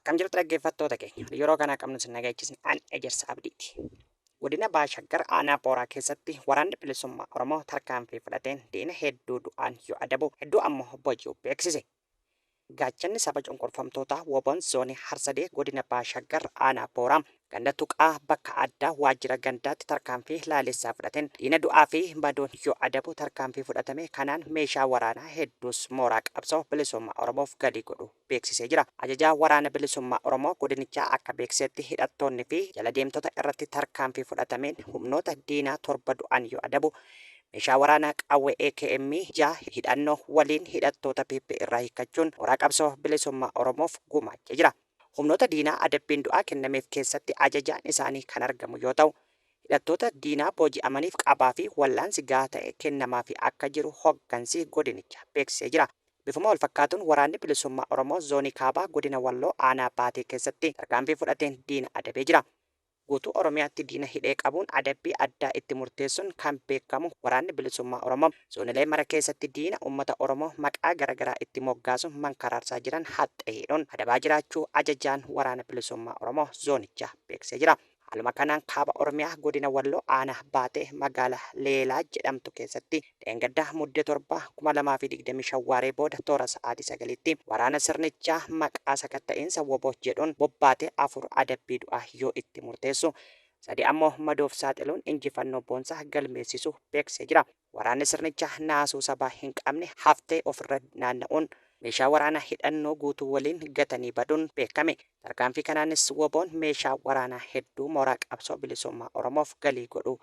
Akkam jirtu dhaggeeffattoota keenya. Yeroo kana qabnu sin nagaachisni an ejersa abdiiti. Godina Baashaggar aanaa Booraa keessatti waraanni bilisummaa Oromoo tarkaanfii fudhateen diina hedduu du'aan yoo adabu hedduu ammoo bojjuu beeksise. Gaachanni saba cunqurfamtootaa woboon zoonii Harsadee godina Baashaggar aanaa Booraa ganda tuqaa bakka addaa waajjira gandaatti tarkaanfii laalessaa fudhateen diina du'aa fi badoon yoo adabu tarkaanfii fudhatame kanaan meeshaa waraanaa hedduus mooraa qabsoo bilisummaa Oromoof galii godhu beeksisee jira. Ajajaa waraana bilisummaa Oromoo godinichaa akka beeksisetti hidhattoonni fi jala deemtota irratti tarkaanfii fudhatameen humnoota diinaa 7 du'an yoo adabu meeshaa waraanaa qawwee AKM 6 hidhannoo waliin hidhattoota PP irraa hiikkachuun mooraa qabsoo bilisummaa Oromoof gumaachee jira. Humnoota diinaa adabbiin du'aa kennameef keessatti ajajaan isaanii kan argamu yoo ta'u hidhattoota diinaa booji'amaniif qabaa fi wallaansi gahaa ta'e kennamaa fi akka jiru hoggansi godinicha beeksisee jira. Bifuma wal fakkaatuun waraanni bilisummaa Oromoo zoonii kaabaa godina Walloo aanaa Baatee keessatti tarkaanfii fudhateen diina adabee jira. Guutuu Oromiyaatti diina hidhee qabuun adabbii addaa itti murteessuun kan beekamu waraanni bilisummaa Oromoo zoonilee mara keessatti diina uummata Oromoo maqaa garaagaraa itti moggaasuun mankaraarsaa jiran haxxee hidhuun adabaa jiraachuu ajajaan waraana bilisummaa Oromoo zoonichaa beeksisee jira. Haaluma kanaan kaaba Oromiyaa godina Walloo aanaa Baatee magaalaa Leelaa jedhamtu keessatti dheengaddaa Mudde 7 2025 waaree booda toora sa'aatii 9tti waraana sirnichaa maqaa sakatta'insa woboo jedhuun bobbaatee 4 adabbii du'aa yoo itti murteessu 3 ammoo madoof saaxiluun injifannoo boonsaa galmeessisu beeksisee jira. Waraanni sirnichaa naasuu sabaa hin qabne haftee ofirra naanna'uun meeshaa waraanaa hidhannoo guutuu waliin gatanii baduun beekame. Tarkaanfii kanaanis woboon meeshaa waraanaa hedduu mooraa qabsoo bilisummaa Oromoof galii godhu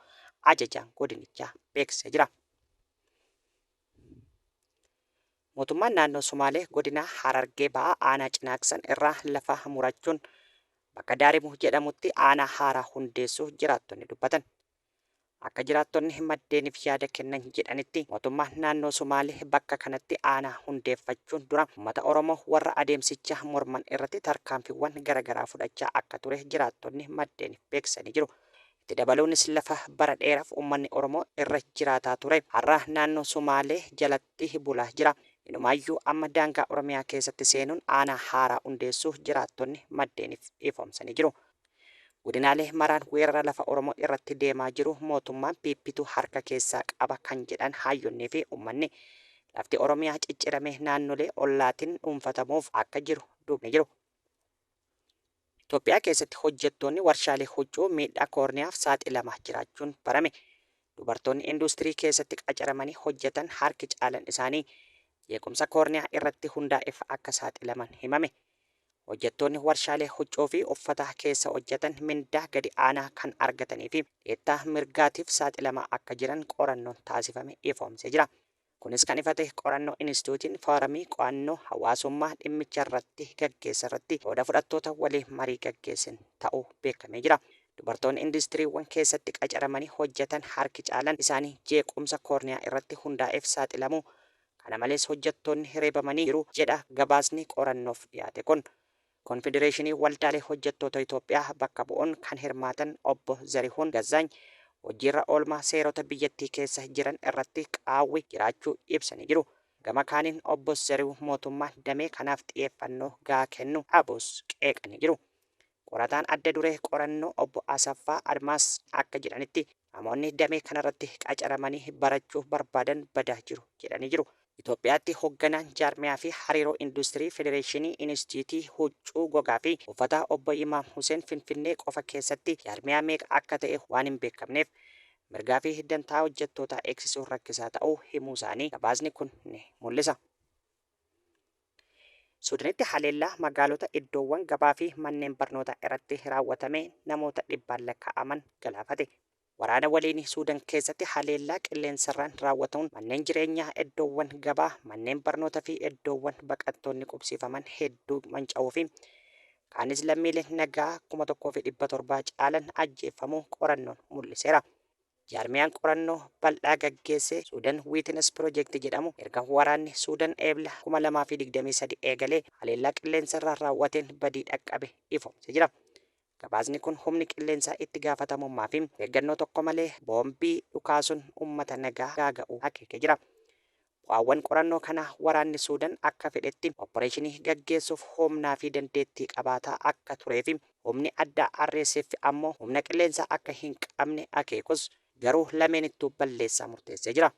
ajajaan godinichaa beeksisee jira. Mootummaan naannoo Sumaalee godina Harargee ba'aa aanaa Cinaaksan irraa lafa murachuun bakka Daarimuu jedhamutti aanaa haaraa hundeessuu jiraattonni dubbatan. Akka jiraattonni maddeeniif yaada kennan jedhanitti mootummaan naannoo Sumaalee bakka kanatti aanaa hundeeffachuun dura uummata Oromoo warra adeemsicha morman irratti tarkaanfiiwwan garaagaraa fudhachaa akka ture jiraattonni maddeeniif beeksisanii jiru. Itti dabaluunis lafa bara dheeraaf uummanni Oromoo irra jiraataa ture har'a naannoo Sumaalee jalatti bulaa jira. Inumaayyuu amma daangaa Oromiyaa keessatti seenuun aanaa haaraa hundeessuu jiraattonni maddeeniif ifoomsanii jiru. Godinaalee maraan weerara lafa Oromoo irratti deemaa jiru mootummaan piippituu harka keessaa qaba kan jedhan hayyonnii fi uummanni lafti Oromiyaa cicciramee naannolee ollaatiin dhuunfatamuuf akka jiru duubni jiru. Itoophiyaa keessatti hojjettoonni warshaalee huccuu miidhaa koorniyaaf saaxilamaa jiraachuun barame. Dubartoonni industirii keessatti qacaramanii hojjetan harki caalan isaanii jeequmsa koorniyaa irratti hundaa'eef akka saaxilaman himame. Hojjettoonni warshaalee huccuu fi uffata keessa hojjetan mindaa gadi aanaa kan argatanii fi dhiittaa mirgaatiif saaxilamaa akka jiran qorannoon taasifame ifoomsee jira. Kunis kan ifate qorannoo Inistituutiin Fooramii Qo'annoo Hawaasummaa dhimmicha irratti gaggeessa irratti qooda fudhattoota waliin marii gaggeessan ta'uu beekamee jira. Dubartoonni industiriiwwan keessatti qacaramanii hojjetan harki caalan isaanii jeequmsa koorniyaa irratti hundaa'eef saaxilamu. Kana malees hojjettoonni reebamanii jiru jedha gabaasni qorannoof dhiyaate kun. Konfedereeshinii waldaalee hojjettoota Itoophiyaa bakka bu'uun kan hirmaatan obbo Zarihuun Gazzaany hojiirra oolmaa seerota biyyattii keessa jiran irratti qaawwi jiraachuu ibsanii jiru. Gama kaaniin obbo Zarihuun mootummaan damee kanaaf xiyyeeffannoo gahaa kennu dhabuus qeeqanii jiru. Qorataan adda duree qorannoo obbo Asaffaa Admaas akka jedhanitti namoonni damee kanarratti qacaramanii barachuu barbaadan badaa jiru jedhanii jiru. Itoophiyaatti hoogganaan jaarmiyaa fi hariiroo industirii Federeeshinii Inistiitii Huccuu Gogaa fi Uffataa obbo Imaam Huseen Finfinnee qofa keessatti jaarmiyaa meeqa akka ta'e waan hin beekamneef mirgaa fi dantaa hojjettootaa eegsisuun rakkisaa ta'uu himuu isaanii gabaasni kun ni mul'isa. Suudaanitti haleellaa magaalota iddoowwan gabaa fi manneen barnootaa irratti raawwatame namoota 100 lakkaa'aman galaafate. Waraana waliin Suudaan keessatti haleellaa qilleensarraan raawwatamuun manneen jireenyaa iddoowwan gabaa manneen barnootaa fi iddoowwan baqattoonni qubsiifaman hedduu manca'uu fi kaanis lammiileen nagaa 1700 caalan ajjeefamuu qorannoon mul'iseera. Jaarmiyaan qorannoo bal'aa gaggeesse Suudaan Witness Project jedhamu erga waraanni Suudaan eebla 2023 eegalee haleellaa qilleensarraan raawwateen badii dhaqqabe ifoomsee jira. Gabaasni kun humni qilleensaa itti gaafatamummaa fi eeggannoo tokko malee boombii dhukaasuun uummata nagaa gaaga'uu akeekee jira. bu'aawwan qorannoo kana waraanni Suudaan akka fedhetti opereeshinii gaggeessuuf humnaa fi dandeettii qabaataa akka turee fi humni addaa RSF ammoo humna qilleensaa akka hin qabne akeekus garuu lameenittuu balleessaa murteessee jira.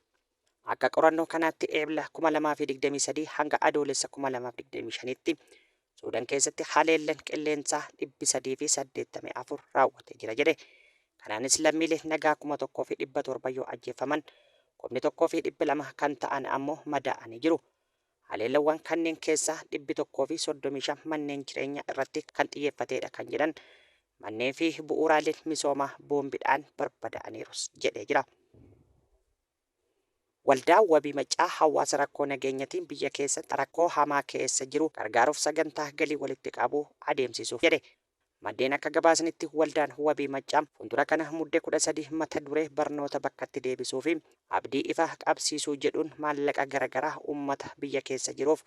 Akka qorannoo kanaatti eebla 2023 hanga adoolessa 2025tti Suudaan keessatti haleellaan qilleensaa 384 raawwatee jira jedhe. Kanaanis lammiilee nagaa 1,700 yoo ajjeefaman 1,200 kan ta'an ammoo madaa'anii jiru. Haleellawwan kanneen keessaa 135 manneen jireenyaa irratti kan xiyyeeffatedha kan jedhan manneen fi bu'uuraaleen misoomaa boombiidhaan barbadaa'aniirus jedhee jira. Waldaa wabii maccaa hawaasa rakkoo nageenyatiin biyya keessatti rakkoo hamaa keessa jiru gargaaruuf sagantaa galii walitti qabuu adeemsisuuf jedhe. Maddeen akka gabaasanitti waldaan wabii maccaa fuuldura kana Mudde 13 mata duree barnoota bakkatti deebisuu fi abdii ifa qabsiisuu jedhuun maallaqa garaagaraa uummata biyya keessa jiruuf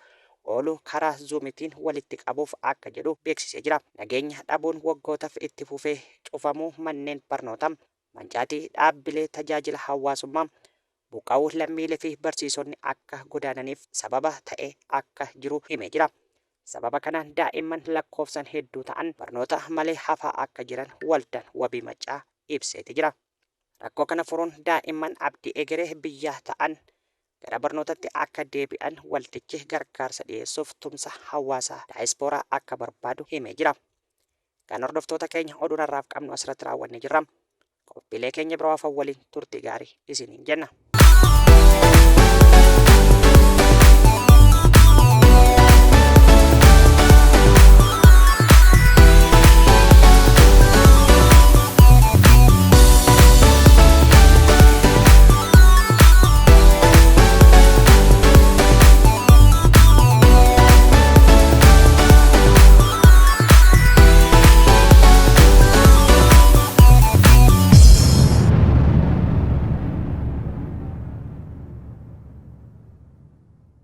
oolu karaa zuumitiin walitti qabuuf akka jedhu beeksisee jira. Nageenya dhabuun waggootaaf itti fufee cufamuu manneen barnootaa, mancaatii dhaabbilee tajaajila hawaasummaa, buqqaa'uu lammiilee fi barsiisonni akka godaananiif sababa ta'e akka jiru himee jira. Sababa kanaan daa'imman lakkoofsan hedduu ta'an barnoota malee hafaa akka jiran waldaan wabii maccaa ibseeti jira. Rakkoo kana furuun daa'imman abdii egeree biyyaa ta'an gara barnootatti akka deebi'an waldichi gargaarsa dhiyeessuuf tumsa hawaasaa daayispooraa akka barbaadu himee jira. Kan hordoftoota keenya oduu har'aaf qabnu asirratti raawwannee jirra. Qophiilee keenya biroo waliin turtii gaarii isiniin jenna.